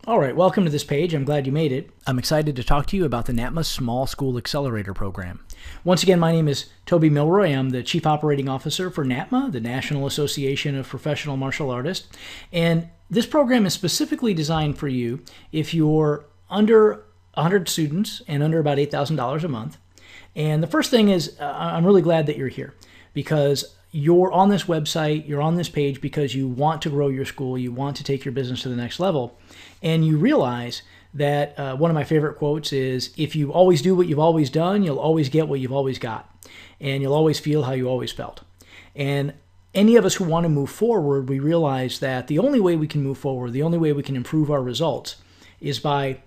All right, welcome to this page. I'm glad you made it. I'm excited to talk to you about the Napma Small School Accelerator program. Once again, my name is Toby Milroy. I'm the Chief Operating Officer for Napma, the National Association of Professional Martial Artists. And this program is specifically designed for you if you're under 100 students and under about $8,000 a month. And the first thing is, I'm really glad that you're here because you're on this website, you're on this page because you want to grow your school, you want to take your business to the next level, and you realize that one of my favorite quotes is, if you always do what you've always done, you'll always get what you've always got, and you'll always feel how you always felt. And any of us who want to move forward, we realize that the only way we can move forward, the only way we can improve our results is by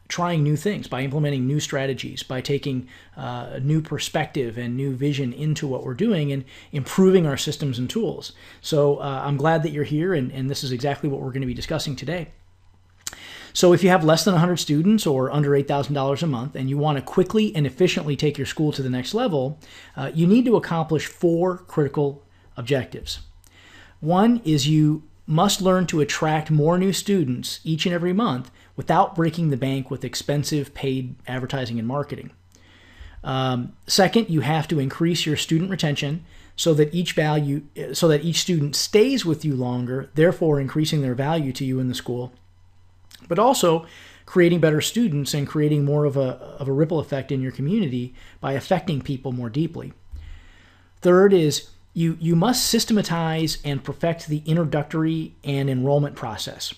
trying new things, by implementing new strategies, by taking a new perspective and new vision into what we're doing and improving our systems and tools. So I'm glad that you're here, and this is exactly what we're going to be discussing today. So if you have less than 100 students or under $8,000 a month and you want to quickly and efficiently take your school to the next level, you need to accomplish 4 critical objectives. One is you must learn to attract more new students each and every month without breaking the bank with expensive paid advertising and marketing. Second, you have to increase your student retention so that each student stays with you longer, therefore increasing their value to you in the school, but also creating better students and creating more of a ripple effect in your community by affecting people more deeply. Third is you must systematize and perfect the introductory and enrollment process,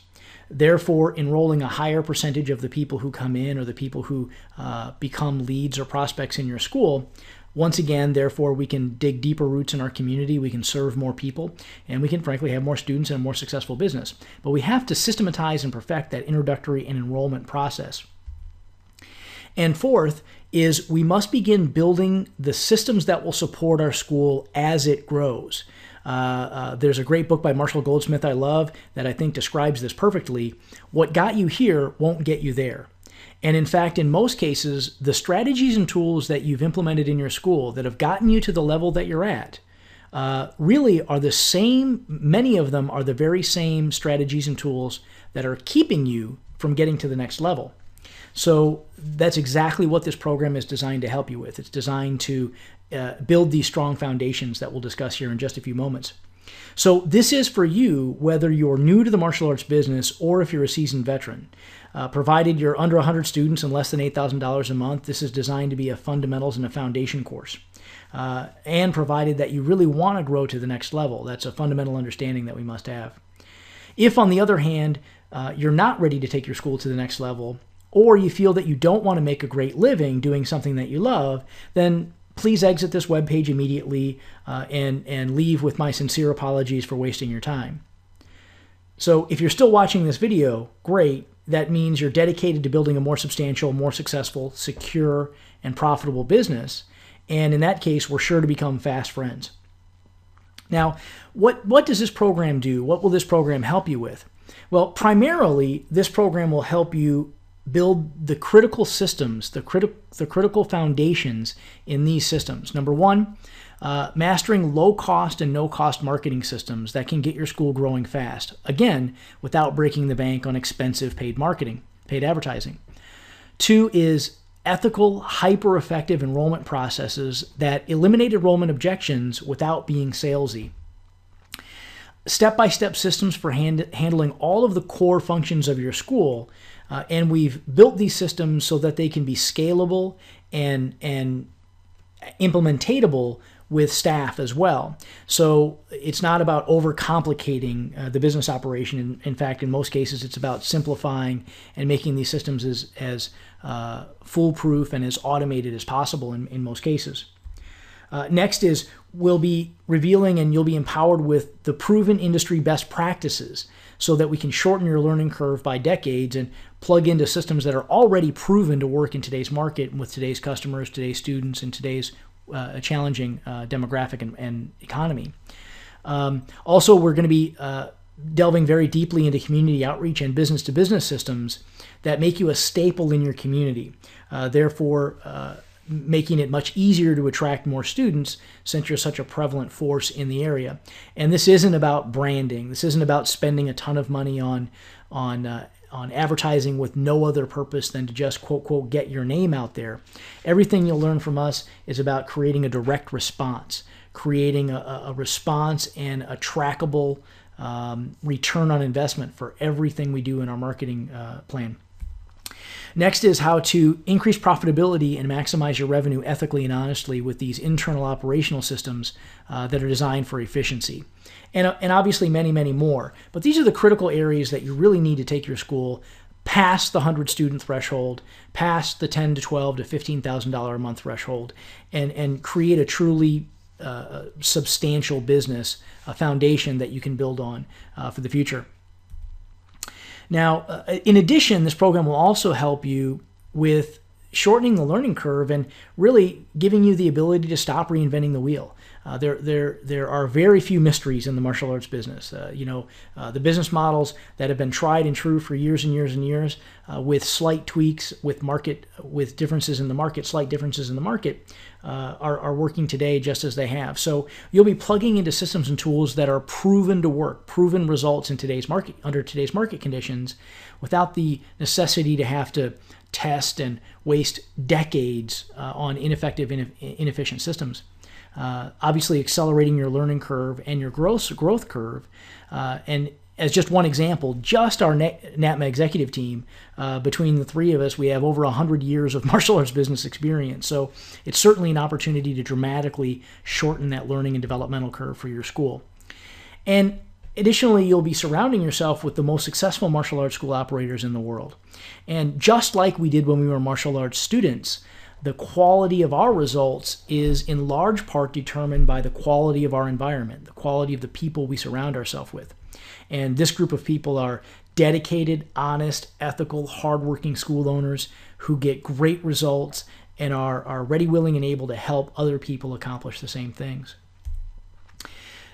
therefore enrolling a higher percentage of the people who come in or the people who become leads or prospects in your school. Once again, therefore, we can dig deeper roots in our community, we can serve more people, and we can frankly have more students and a more successful business. But we have to systematize and perfect that introductory and enrollment process. And fourth is we must begin building the systems that will support our school as it grows. There's a great book by Marshall Goldsmith I love that I think describes this perfectly. What got you here won't get you there. And in fact, in most cases, the strategies and tools that you've implemented in your school that have gotten you to the level that you're at really are the same. Many of them are the very same strategies and tools that are keeping you from getting to the next level. So that's exactly what this program is designed to help you with. It's designed to build these strong foundations that we'll discuss here in just a few moments. So this is for you, whether you're new to the martial arts business or if you're a seasoned veteran. Provided you're under 100 students and less than $8,000 a month, this is designed to be a fundamentals and a foundation course. And provided that you really want to grow to the next level, that's a fundamental understanding that we must have. If, on the other hand, you're not ready to take your school to the next level, or you feel that you don't want to make a great living doing something that you love, then please exit this webpage immediately and leave with my sincere apologies for wasting your time. So if you're still watching this video, great. That means you're dedicated to building a more substantial, more successful, secure, and profitable business. And in that case, we're sure to become fast friends. Now, what does this program do? What will this program help you with? Well, primarily, this program will help you build the critical systems, the critical foundations in these systems. Number one, mastering low-cost and no-cost marketing systems that can get your school growing fast, again, without breaking the bank on expensive paid marketing, paid advertising. 2 is ethical, hyper-effective enrollment processes that eliminate enrollment objections without being salesy. Step-by-step systems for handling all of the core functions of your school, and we've built these systems so that they can be scalable and implementatable with staff as well. So it's not about overcomplicating the business operation. In fact, in most cases, it's about simplifying and making these systems as foolproof and as automated as possible in most cases. Next is we'll be revealing and you'll be empowered with the proven industry best practices so that we can shorten your learning curve by decades and plug into systems that are already proven to work in today's market with today's customers, today's students, and today's challenging demographic and economy. Also, we're going to be delving very deeply into community outreach and business-to-business systems that make you a staple in your community. Therefore, making it much easier to attract more students since you're such a prevalent force in the area. And this isn't about branding. This isn't about spending a ton of money on on advertising with no other purpose than to just quote, quote, get your name out there. Everything you'll learn from us is about creating a direct response, creating a response and a trackable return on investment for everything we do in our marketing plan. Next is how to increase profitability and maximize your revenue ethically and honestly with these internal operational systems that are designed for efficiency. And obviously many, many more. But these are the critical areas that you really need to take your school past the 100 student threshold, past the $10 to $12 to $15,000 a month threshold, and create a truly substantial business, a foundation that you can build on for the future. Now, in addition, this program will also help you with shortening the learning curve and really giving you the ability to stop reinventing the wheel. There are very few mysteries in the martial arts business. The business models that have been tried and true for years and years and years, with slight tweaks, with differences in the market, slight differences in the market, are working today just as they have. So you'll be plugging into systems and tools that are proven to work, proven results in today's market, under today's market conditions, without the necessity to have to test and waste decades on ineffective, inefficient systems. Obviously accelerating your learning curve and your growth curve. And as just one example, just our Napma executive team, between the three of us, we have over 100 years of martial arts business experience. So it's certainly an opportunity to dramatically shorten that learning and developmental curve for your school. And additionally, you'll be surrounding yourself with the most successful martial arts school operators in the world. And just like we did when we were martial arts students, the quality of our results is in large part determined by the quality of our environment, the quality of the people we surround ourselves with. And this group of people are dedicated, honest, ethical, hardworking school owners who get great results and are ready, willing, and able to help other people accomplish the same things.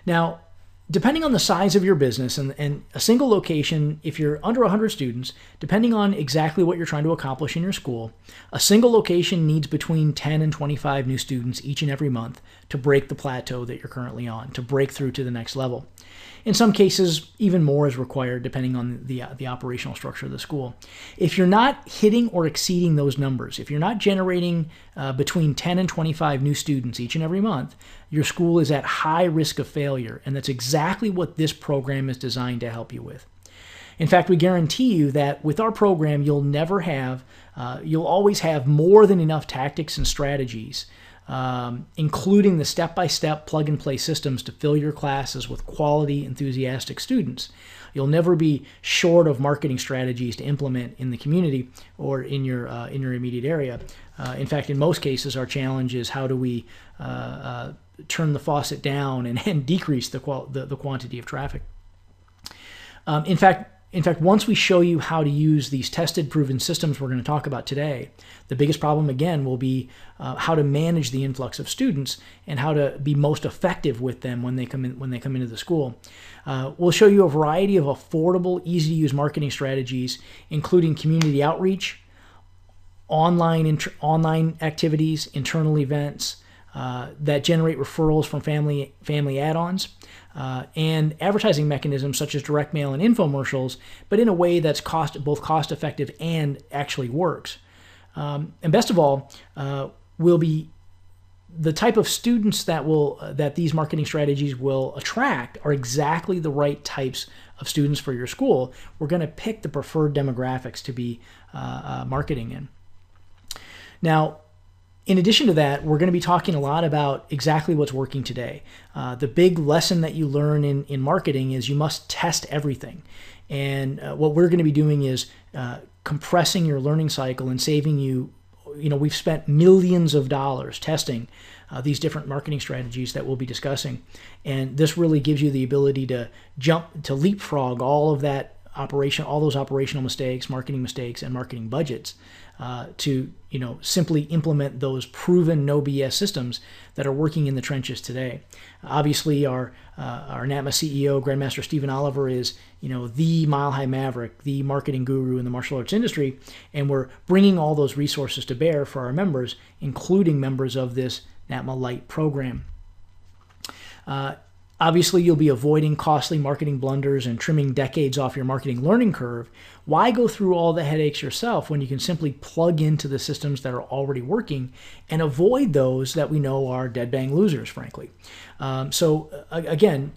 Now, depending on the size of your business and a single location, if you're under 100 students, depending on exactly what you're trying to accomplish in your school, a single location needs between 10 and 25 new students each and every month to break the plateau that you're currently on, to break through to the next level. In some cases, even more is required depending on the operational structure of the school. If you're not hitting or exceeding those numbers, if you're not generating between 10 and 25 new students each and every month, your school is at high risk of failure, and that's exactly what this program is designed to help you with. In fact, we guarantee you that with our program, you'll always have more than enough tactics and strategies, including the step-by-step plug-and-play systems to fill your classes with quality, enthusiastic students. You'll never be short of marketing strategies to implement in the community or in your immediate area. In fact, in most cases, our challenge is how do we turn the faucet down and decrease the quantity of traffic. In fact, once we show you how to use these tested, proven systems we're going to talk about today, the biggest problem, again, will be how to manage the influx of students and how to be most effective with them when they come into the school. We'll show you a variety of affordable, easy-to-use marketing strategies, including community outreach, online activities, internal events that generate referrals from family add-ons, and advertising mechanisms such as direct mail and infomercials, but in a way that's both cost-effective and actually works. And best of all, will be the type of students that these marketing strategies will attract are exactly the right types of students for your school. We're going to pick the preferred demographics to be marketing in. Now, in addition to that, we're going to be talking a lot about exactly what's working today. The big lesson that you learn in marketing is you must test everything. And what we're going to be doing is compressing your learning cycle and saving you. We've spent millions of dollars testing these different marketing strategies that we'll be discussing. And this really gives you the ability to leapfrog all of that all those operational mistakes, marketing mistakes, and marketing budgets to simply implement those proven no BS systems that are working in the trenches today. Obviously, our Napma CEO, Grandmaster Stephen Oliver, is the Mile High Maverick, the marketing guru in the martial arts industry, and we're bringing all those resources to bear for our members, including members of this Napma Lite program. Obviously, you'll be avoiding costly marketing blunders and trimming decades off your marketing learning curve. Why go through all the headaches yourself when you can simply plug into the systems that are already working and avoid those that we know are dead bang losers, frankly? Again,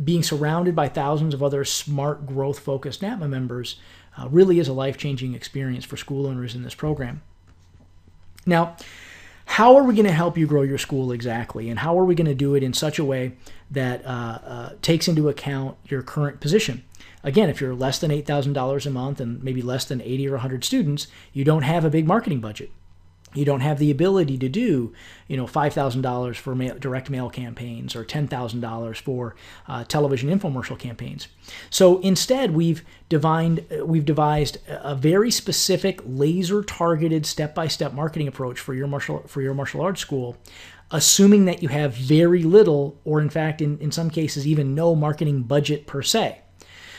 being surrounded by thousands of other smart, growth-focused Napma members really is a life-changing experience for school owners in this program. Now, how are we going to help you grow your school exactly? And how are we going to do it in such a way that takes into account your current position? Again, if you're less than $8,000 a month and maybe less than 80 or 100 students, you don't have a big marketing budget. You don't have the ability to do, $5,000 for direct mail campaigns or $10,000 for television infomercial campaigns. So instead, we've devised a very specific, laser-targeted, step-by-step marketing approach for your martial arts school, assuming that you have very little, or in fact, in some cases, even no marketing budget per se.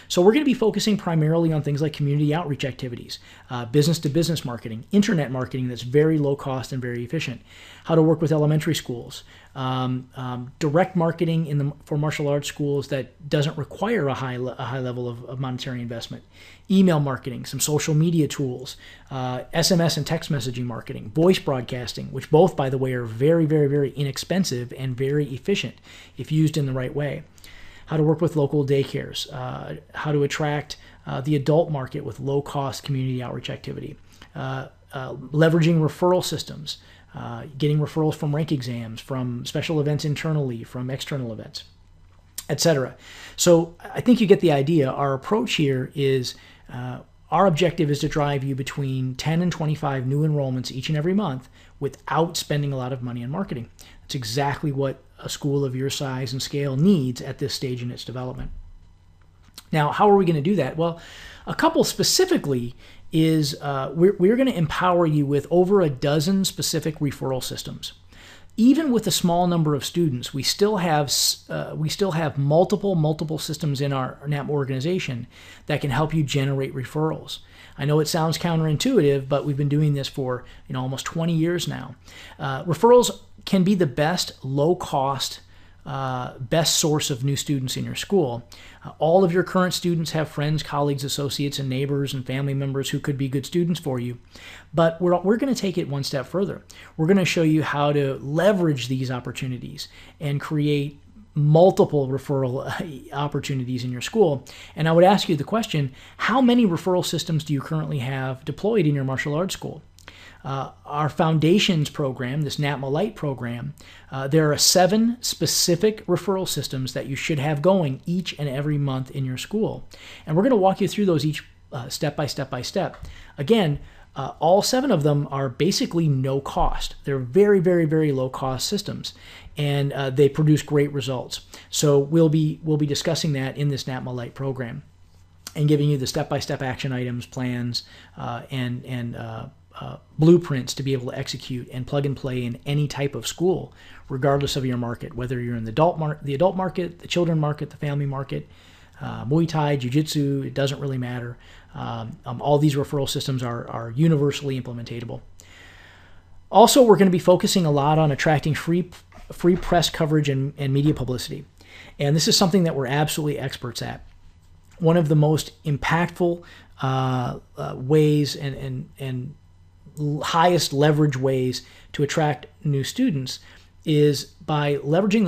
So we're going to be focusing primarily on things like community outreach activities, business-to-business marketing, internet marketing that's very low cost and very efficient, how to work with elementary schools, direct marketing for martial arts schools that doesn't require a high level of monetary investment, email marketing, some social media tools, SMS and text messaging marketing, voice broadcasting, which both, by the way, are very, very, very inexpensive and very efficient if used in the right way. How to work with local daycares, how to attract the adult market with low-cost community outreach activity, leveraging referral systems, getting referrals from rank exams, from special events internally, from external events, etc. So I think you get the idea. Our approach here is our objective is to drive you between 10 and 25 new enrollments each and every month without spending a lot of money on marketing. That's exactly what a school of your size and scale needs at this stage in its development. Now, how are we going to do that? Well, a couple specifically is we're going to empower you with over a dozen specific referral systems. Even with a small number of students, we still have multiple systems in our Napma organization that can help you generate referrals. I know it sounds counterintuitive, but we've been doing this for almost 20 years now. Referrals can be the best low-cost, best source of new students in your school. All of your current students have friends, colleagues, associates, and neighbors and family members who could be good students for you. But we're going to take it one step further. We're going to show you how to leverage these opportunities and create multiple referral opportunities in your school. And I would ask you the question, how many referral systems do you currently have deployed in your martial arts school? Our Foundations program, this Napma Lite program, there are 7 specific referral systems that you should have going each and every month in your school. And we're going to walk you through those each step by step. Again, all 7 of them are basically no cost. They're very, very, very low cost systems, and they produce great results. So we'll be discussing that in this Napma Lite program and giving you the step-by-step action items, plans, and blueprints to be able to execute and plug and play in any type of school, regardless of your market, whether you're in the adult market, the children market, the family market, Muay Thai, Jiu-Jitsu, it doesn't really matter. All these referral systems are universally implementatable. Also, we're going to be focusing a lot on attracting free press coverage and media publicity. And this is something that we're absolutely experts at. One of the most impactful ways and highest leverage ways to attract new students is by leveraging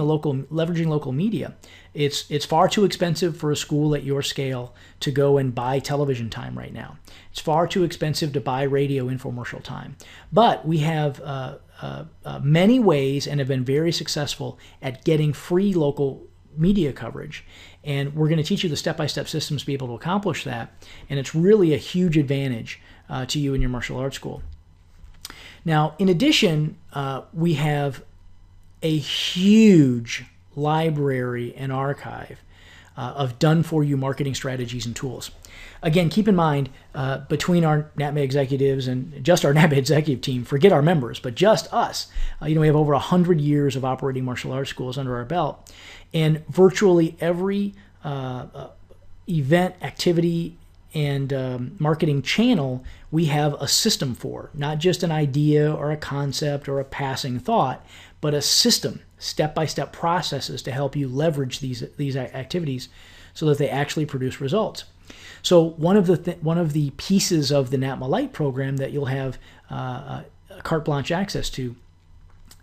local media. It's far too expensive for a school at your scale to go and buy television time right now. It's far too expensive to buy radio infomercial time. But we have many ways and have been very successful at getting free local media coverage. And we're going to teach you the step-by-step systems to be able to accomplish that. And it's really a huge advantage to you in your martial arts school. Now, in addition, we have a huge library and archive of done-for-you marketing strategies and tools. Again, keep in mind, between our Napma executives and just our Napma executive team, forget our members, but just us, we have over 100 years of operating martial arts schools under our belt. And virtually every event, activity, marketing channel we have a system for, not just an idea or a concept or a passing thought, but a system, step-by-step processes to help you leverage these activities so that they actually produce results. So one of the pieces of the Napma Lite program that you'll have carte blanche access to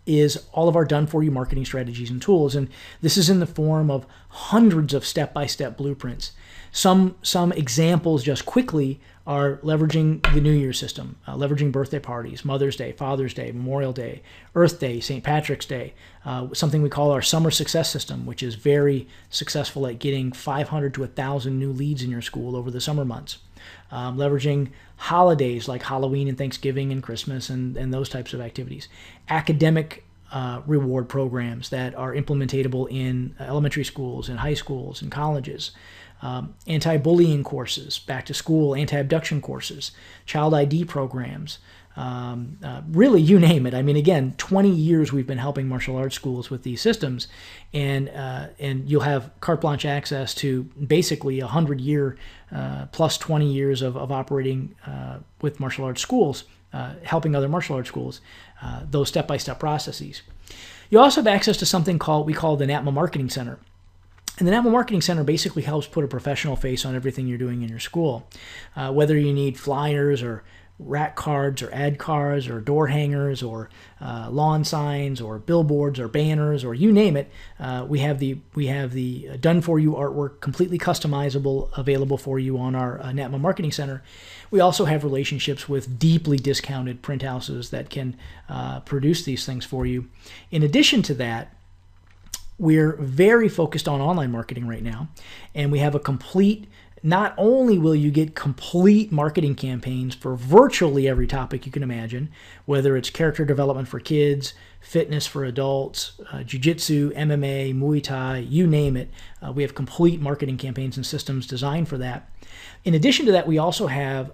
is all of our done-for-you marketing strategies and tools. And this is in the form of hundreds of step-by-step blueprints. Some examples just quickly are leveraging the New Year's system, leveraging birthday parties, Mother's Day, Father's Day, Memorial Day, Earth Day, St. Patrick's Day, something we call our summer success system, which is very successful at getting 500 to 1,000 new leads in your school over the summer months. Leveraging holidays like Halloween and Thanksgiving and Christmas and those types of activities. Academic reward programs that are implementatable in elementary schools and high schools and colleges. Anti-bullying courses, back to school, anti-abduction courses, child ID programs, really you name it. I mean, again, 20 years we've been helping martial arts schools with these systems, and you'll have carte blanche access to basically 100-year plus 20 years of operating with martial arts schools, helping other martial arts schools, those step-by-step processes. You also have access to something we call the Napma Marketing Center. And the Napma Marketing Center basically helps put a professional face on everything you're doing in your school. Whether you need flyers or rack cards or ad cards or door hangers or lawn signs or billboards or banners or you name it, we have the done-for-you artwork completely customizable available for you on our Napma Marketing Center. We also have relationships with deeply discounted print houses that can produce these things for you. In addition to that, we're very focused on online marketing right now, and we have not only will you get complete marketing campaigns for virtually every topic you can imagine, whether it's character development for kids, fitness for adults, jiu-jitsu, MMA, Muay Thai, you name it. We have complete marketing campaigns and systems designed for that. In addition to that, we also have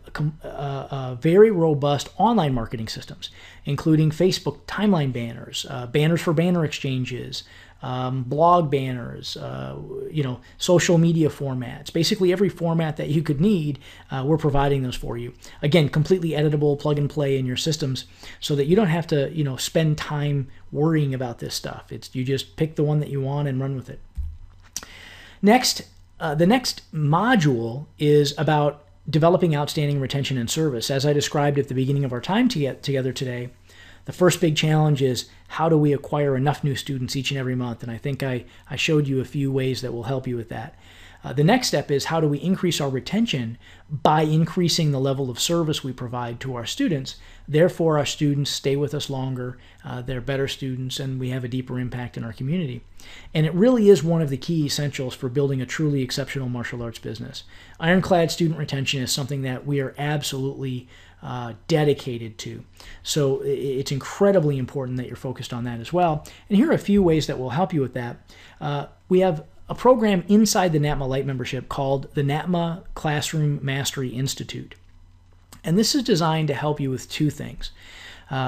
very robust online marketing systems, including Facebook timeline banners, banners for banner exchanges, blog banners, social media formats, basically every format that you could need, we're providing those for you. Again, completely editable, plug and play in your systems so that you don't have to, spend time worrying about this stuff. You just pick the one that you want and run with it. Next, the next module is about developing outstanding retention and service. As I described at the beginning of our time together today, the first big challenge is how do we acquire enough new students each and every month? And I think I showed you a few ways that will help you with that. The next step is how do we increase our retention by increasing the level of service we provide to our students. Therefore, our students stay with us longer, they're better students, and we have a deeper impact in our community. And it really is one of the key essentials for building a truly exceptional martial arts business. Ironclad student retention is something that we are absolutely dedicated to. So it's incredibly important that you're focused on that as well. And here are a few ways that will help you with that. We have a program inside the Napma Lite membership called the Napma Classroom Mastery Institute. And this is designed to help you with two things.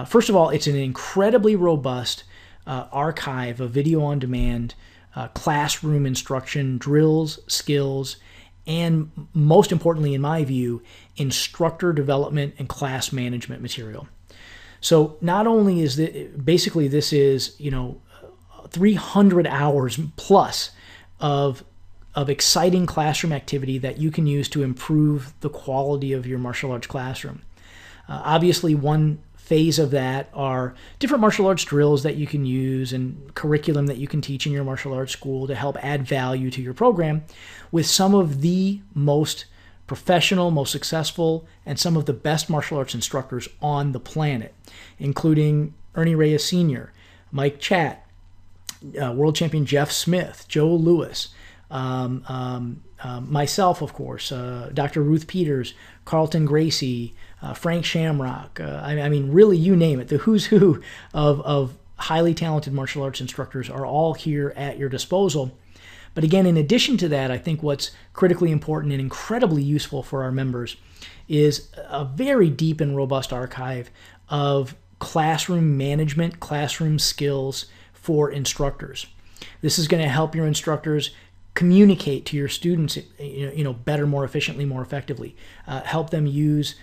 First of all, it's an incredibly robust archive of video-on-demand classroom instruction, drills, skills, and most importantly, in my view, instructor development and class management material. So not only is this is 300 hours plus of exciting classroom activity that you can use to improve the quality of your martial arts classroom. Obviously, one phase of that are different martial arts drills that you can use and curriculum that you can teach in your martial arts school to help add value to your program with some of the most professional, most successful, and some of the best martial arts instructors on the planet, including Ernie Reyes Sr., Mike Chatt, world champion Jeff Smith, Joe Lewis, myself, of course, Dr. Ruth Peters, Carlton Gracie, Frank Shamrock. I mean, really, you name it. The who's who of highly talented martial arts instructors are all here at your disposal. But again, in addition to that, I think what's critically important and incredibly useful for our members is a very deep and robust archive of classroom management, classroom skills for instructors. This is going to help your instructors communicate to your students, better, more efficiently, more effectively. Help them use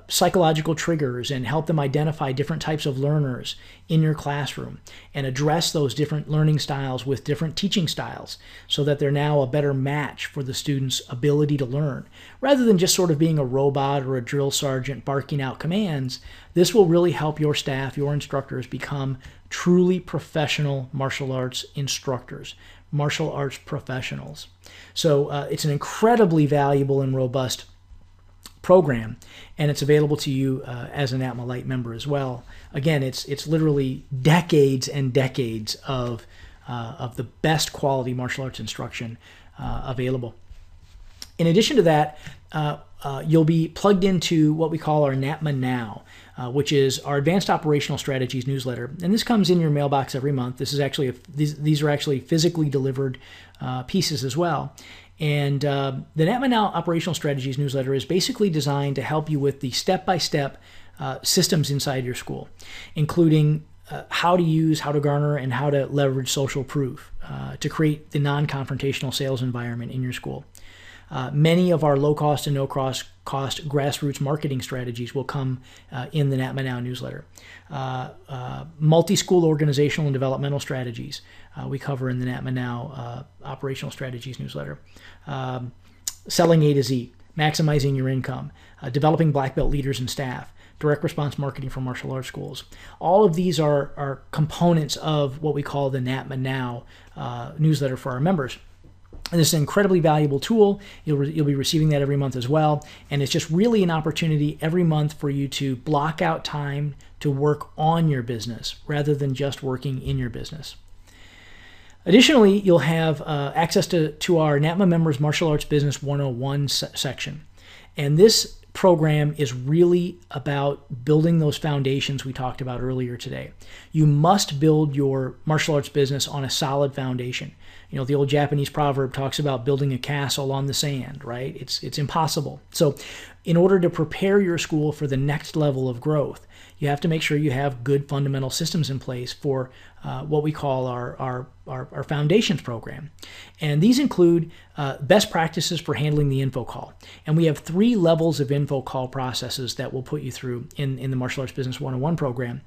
psychological triggers and help them identify different types of learners in your classroom and address those different learning styles with different teaching styles so that they're now a better match for the student's ability to learn. Rather than just sort of being a robot or a drill sergeant barking out commands, this will really help your staff, your instructors, become truly professional martial arts instructors, martial arts professionals. So it's an incredibly valuable and robust program, and it's available to you as an Napma Lite member as well. Again, it's literally decades and decades of the best quality martial arts instruction available. In addition to that, you'll be plugged into what we call our Napma Now, which is our Advanced Operational Strategies newsletter, and this comes in your mailbox every month. This is actually these are actually physically delivered pieces as well. And the Napma Now Operational Strategies newsletter is basically designed to help you with the step-by-step systems inside your school, including how to use, how to garner, and how to leverage social proof to create the non-confrontational sales environment in your school. Many of our low-cost and no-cost grassroots marketing strategies will come in the Napma Now newsletter. Multi-school organizational and developmental strategies we cover in the Napma Now operational strategies newsletter. Selling A to Z, maximizing your income, developing black belt leaders and staff, direct response marketing for martial arts schools. All of these are components of what we call the Napma Now newsletter for our members. And this is an incredibly valuable tool. You'll be receiving that every month as well. And it's just really an opportunity every month for you to block out time to work on your business rather than just working in your business. Additionally, you'll have access to our Napma Members Martial Arts Business 101 section. And this program is really about building those foundations we talked about earlier today. You must build your martial arts business on a solid foundation. You know, the old Japanese proverb talks about building a castle on the sand, right? It's impossible. So in order to prepare your school for the next level of growth, you have to make sure you have good fundamental systems in place for what we call our foundations program. And these include best practices for handling the info call. And we have 3 levels of info call processes that we'll put you through in the Martial Arts Business 101 program,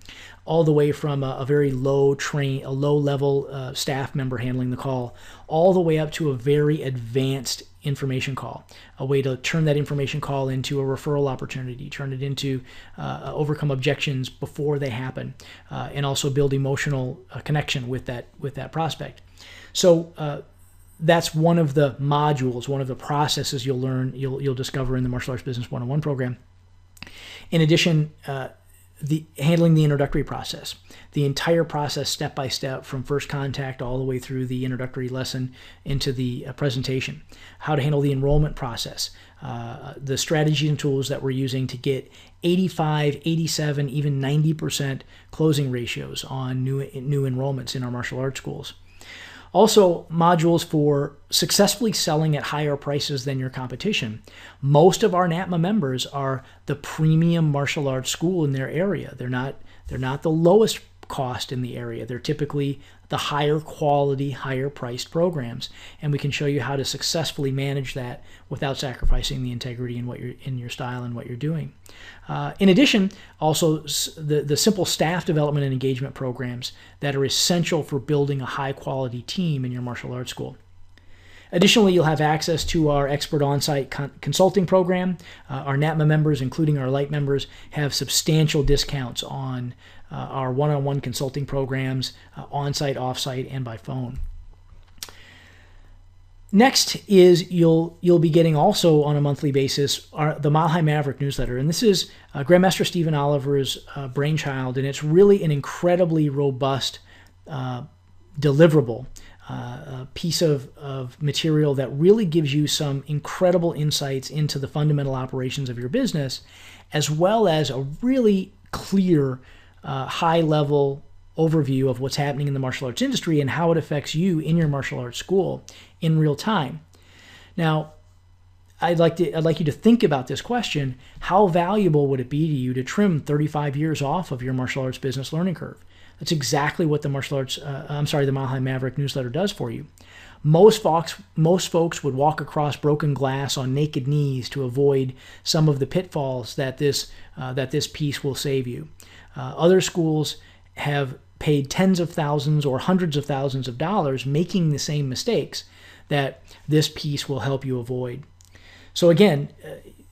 all the way from a very low-level staff member handling the call, all the way up to a very advanced information call, a way to turn that information call into a referral opportunity, turn it into overcome objections before they happen, and also build emotional connection with that prospect. So that's one of the modules, one of the processes you'll discover in the Martial Arts Business 101 program. In addition, handling the introductory process, the entire process step by step from first contact all the way through the introductory lesson into the presentation, how to handle the enrollment process, the strategies and tools that we're using to get 85, 87, even 90% closing ratios on new enrollments in our martial arts schools. Also, modules for successfully selling at higher prices than your competition. Most of our Napma members are the premium martial arts school in their area. They're not the lowest cost in the area. They're typically the higher quality, higher priced programs, and we can show you how to successfully manage that without sacrificing the integrity in your style and what you're doing. In addition, also the simple staff development and engagement programs that are essential for building a high quality team in your martial arts school. Additionally, you'll have access to our expert on-site consulting program. Our Napma members, including our Lite members, have substantial discounts on our one-on-one consulting programs, on-site, off-site, and by phone. Next is you'll be getting also on a monthly basis the Mile High Maverick newsletter, and this is Grandmaster Stephen Oliver's brainchild, and it's really an incredibly robust deliverable piece of material that really gives you some incredible insights into the fundamental operations of your business, as well as a really clear high-level overview of what's happening in the martial arts industry and how it affects you in your martial arts school in real time. Now, I'd like you to think about this question: how valuable would it be to you to trim 35 years off of your martial arts business learning curve? That's exactly what the the Mile High Maverick newsletter does for you. Most folks would walk across broken glass on naked knees to avoid some of the pitfalls that this piece will save you. Other schools have paid tens of thousands or hundreds of thousands of dollars making the same mistakes that this piece will help you avoid. So again,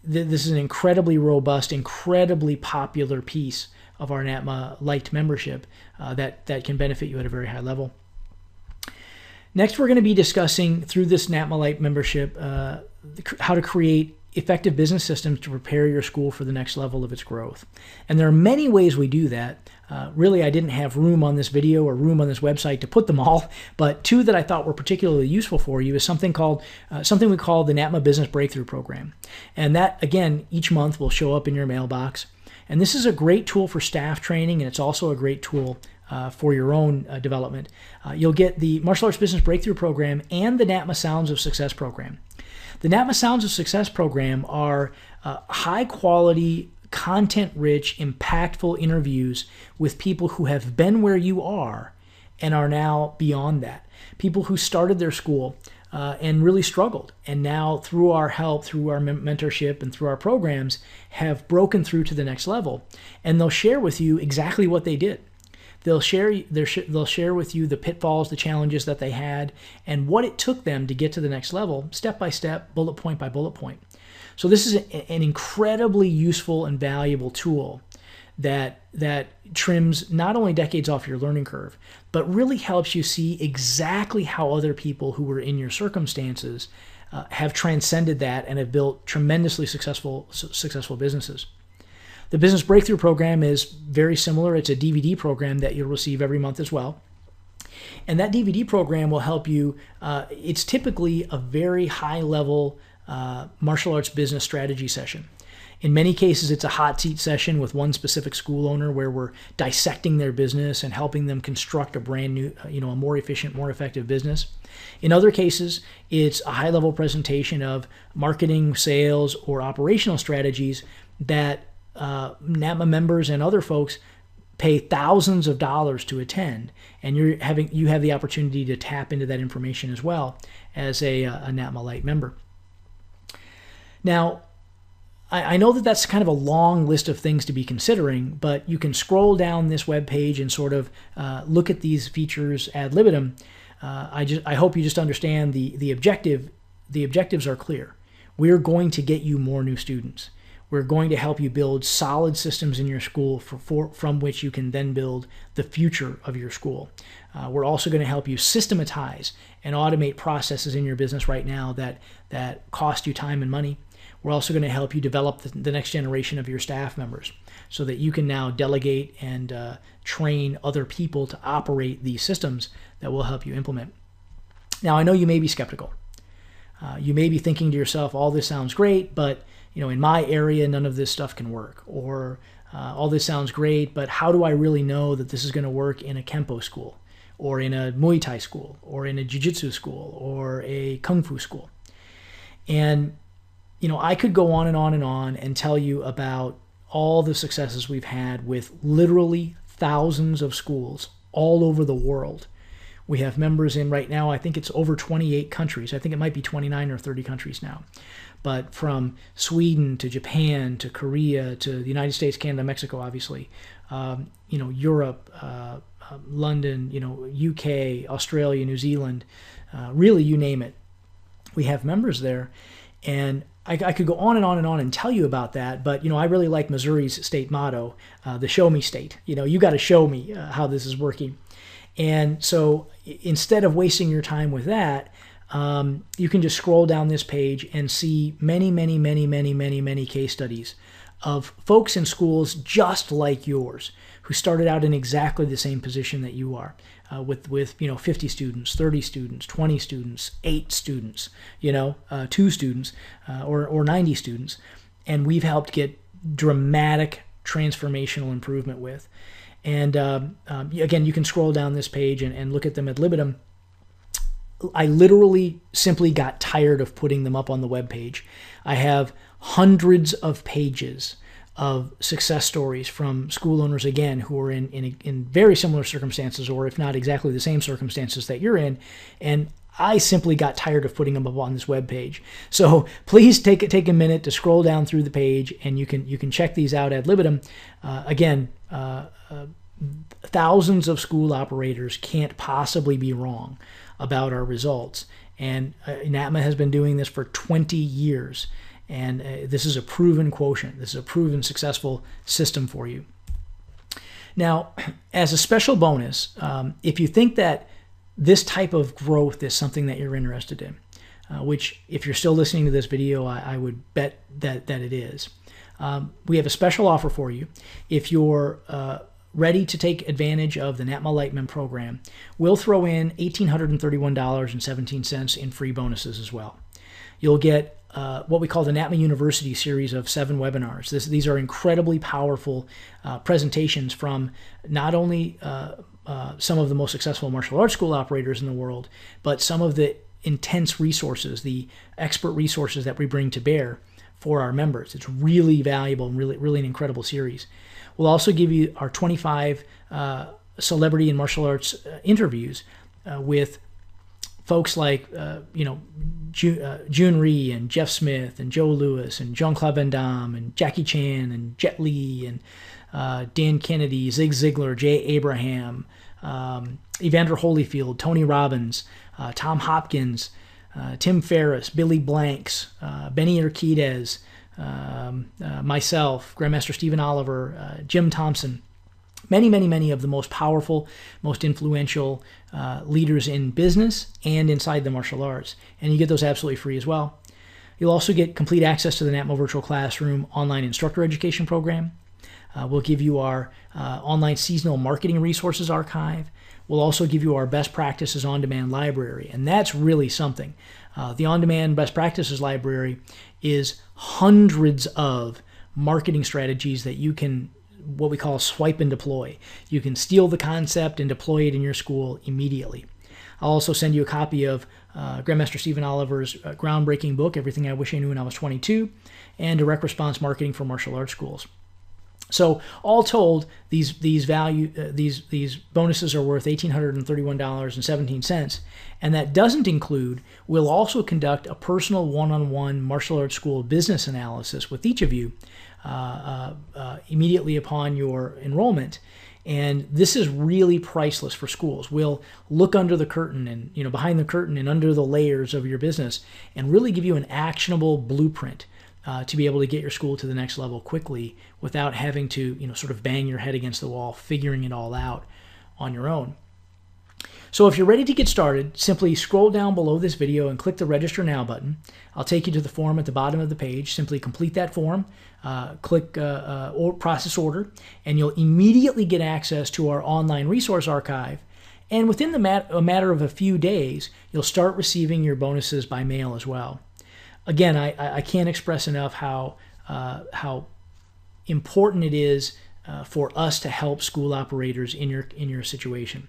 this is an incredibly robust, incredibly popular piece of our Napma Lite membership that can benefit you at a very high level. Next, we're going to be discussing through this Napma Lite membership how to create effective business systems to prepare your school for the next level of its growth. And there are many ways we do that. Really, I didn't have room on this video or room on this website to put them all, but two that I thought were particularly useful for you is something we call the Napma Business Breakthrough Program. And that, again, each month will show up in your mailbox. And this is a great tool for staff training, and it's also a great tool for your own development. You'll get the Martial Arts Business Breakthrough Program and the Napma Sounds of Success Program. The Napma Sounds of Success program are high-quality, content-rich, impactful interviews with people who have been where you are and are now beyond that. People who started their school and really struggled, and now through our help, through our mentorship, and through our programs, have broken through to the next level. And they'll share with you exactly what they did. They'll share with you the pitfalls, the challenges that they had, and what it took them to get to the next level, step by step, bullet point by bullet point. So this is an incredibly useful and valuable tool that trims not only decades off your learning curve, but really helps you see exactly how other people who were in your circumstances have transcended that and have built tremendously successful businesses. The Business Breakthrough Program is very similar. It's a DVD program that you'll receive every month as well. And that DVD program will help you. It's typically a very high-level martial arts business strategy session. In many cases, it's a hot seat session with one specific school owner where we're dissecting their business and helping them construct a brand new, a more efficient, more effective business. In other cases, it's a high-level presentation of marketing, sales, or operational strategies that Napma members and other folks pay thousands of dollars to attend, and you have the opportunity to tap into that information as well as a Napma Lite member. Now, I know that that's kind of a long list of things to be considering, but you can scroll down this webpage and sort of look at these features ad libitum. I hope you just understand the objective. The objectives are clear. We're going to get you more new students. We're going to help you build solid systems in your school from which you can then build the future of your school. We're also going to help you systematize and automate processes in your business right now that cost you time and money. We're also going to help you develop the next generation of your staff members so that you can now delegate and train other people to operate these systems that will help you implement. Now, I know you may be skeptical. You may be thinking to yourself, all this sounds great, but in my area, none of this stuff can work. Or all this sounds great, but how do I really know that this is going to work in a Kempo school, or in a Muay Thai school, or in a Jiu-Jitsu school, or a Kung Fu school? And I could go on and on and on and tell you about all the successes we've had with literally thousands of schools all over the world. We have members in right now, I think it's over 28 countries. I think it might be 29 or 30 countries now. But from Sweden to Japan to Korea to the United States, Canada, Mexico, obviously, Europe, London, UK, Australia, New Zealand, really you name it. We have members there. And I could go on and on and on and tell you about that, but I really like Missouri's state motto, the show me state. You got to show me how this is working. And so instead of wasting your time with that, you can just scroll down this page and see many, many, many, many, many, many case studies of folks in schools just like yours who started out in exactly the same position that you are, with 50 students, 30 students, 20 students, 8 students, 2 students, or 90 students, and we've helped get dramatic transformational improvement with. And again, you can scroll down this page and look at them ad libitum. I literally simply got tired of putting them up on the web page. I have hundreds of pages of success stories from school owners, again, who are in very similar circumstances, or if not exactly the same circumstances that you're in. And I simply got tired of putting them up on this webpage. So please take a minute to scroll down through the page, and you can check these out ad libitum. Thousands of school operators can't possibly be wrong about our results. And Napma has been doing this for 20 years. And this is a proven quotient. This is a proven successful system for you. Now, as a special bonus, if you think that this type of growth is something that you're interested in, which if you're still listening to this video, I would bet that it is, we have a special offer for you. If you're ready to take advantage of the Napma Lightman program, we'll throw in $1,831.17 in free bonuses as well. You'll get what we call the Napma University series of 7 webinars. These are incredibly powerful presentations from not only some of the most successful martial arts school operators in the world, but some of the intense resources, the expert resources that we bring to bear for our members. It's really valuable and really an incredible series. We'll also give you our 25 celebrity and martial arts interviews with folks like Jun Rhee and Jeff Smith and Joe Louis and Jean-Claude Van Damme and Jackie Chan and Jet Li and Dan Kennedy, Zig Ziglar, Jay Abraham, Evander Holyfield, Tony Robbins, Tom Hopkins, Tim Ferriss, Billy Blanks, Benny Urquidez, myself, Grandmaster Stephen Oliver, Jim Thompson, many of the most powerful, most influential leaders in business and inside the martial arts. And you get those absolutely free as well. You'll also get complete access to the Napma Virtual Classroom online instructor education program. We'll give you our online seasonal marketing resources archive. We'll also give you our best practices on-demand library, and that's really something. The on-demand best practices library is hundreds of marketing strategies that you can, what we call swipe and deploy. You can steal the concept and deploy it in your school immediately. I'll also send you a copy of Grandmaster Stephen Oliver's groundbreaking book, Everything I Wish I Knew When I Was 22, and Direct Response Marketing for Martial Arts Schools. So all told, these bonuses are worth $1,831.17, and that doesn't include, we'll also conduct a personal one-on-one martial arts school business analysis with each of you immediately upon your enrollment. And this is really priceless for schools. We'll look under the curtain and behind the curtain and under the layers of your business and really give you an actionable blueprint to be able to get your school to the next level quickly without having to sort of bang your head against the wall, figuring it all out on your own. So if you're ready to get started, simply scroll down below this video and click the Register Now button. I'll take you to the form at the bottom of the page. Simply complete that form, click Process Order, and you'll immediately get access to our online resource archive. And within a matter of a few days, you'll start receiving your bonuses by mail as well. Again, I can't express enough how important it is for us to help school operators in your situation.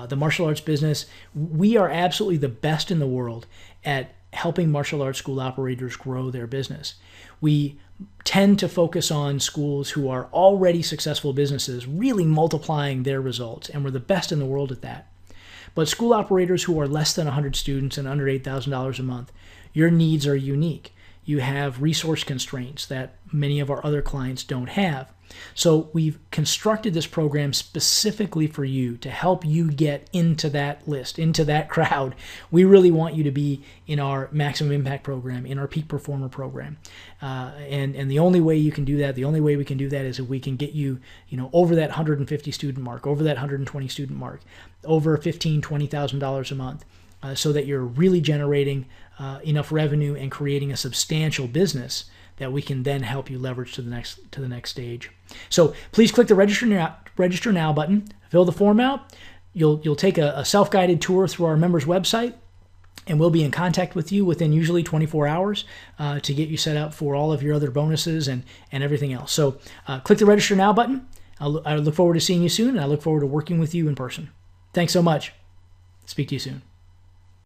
The martial arts business, we are absolutely the best in the world at helping martial arts school operators grow their business. We tend to focus on schools who are already successful businesses, really multiplying their results, and we're the best in the world at that. But school operators who are less than 100 students and under $8,000 a month, your needs are unique. You have resource constraints that many of our other clients don't have. So we've constructed this program specifically for you to help you get into that list, into that crowd. We really want you to be in our Maximum Impact program, in our Peak Performer program. And the only way you can do that, the only way we can do that is if we can get you, over that 150 student mark, over that 120 student mark, over $15,000, $20,000 a month, so that you're really generating enough revenue and creating a substantial business that we can then help you leverage to the next stage. So please click the Register Now button, fill the form out. You'll take a self-guided tour through our members' website, and we'll be in contact with you within usually 24 hours to get you set up for all of your other bonuses and everything else. So click the Register Now button. I look forward to seeing you soon, and I look forward to working with you in person. Thanks so much. Speak to you soon.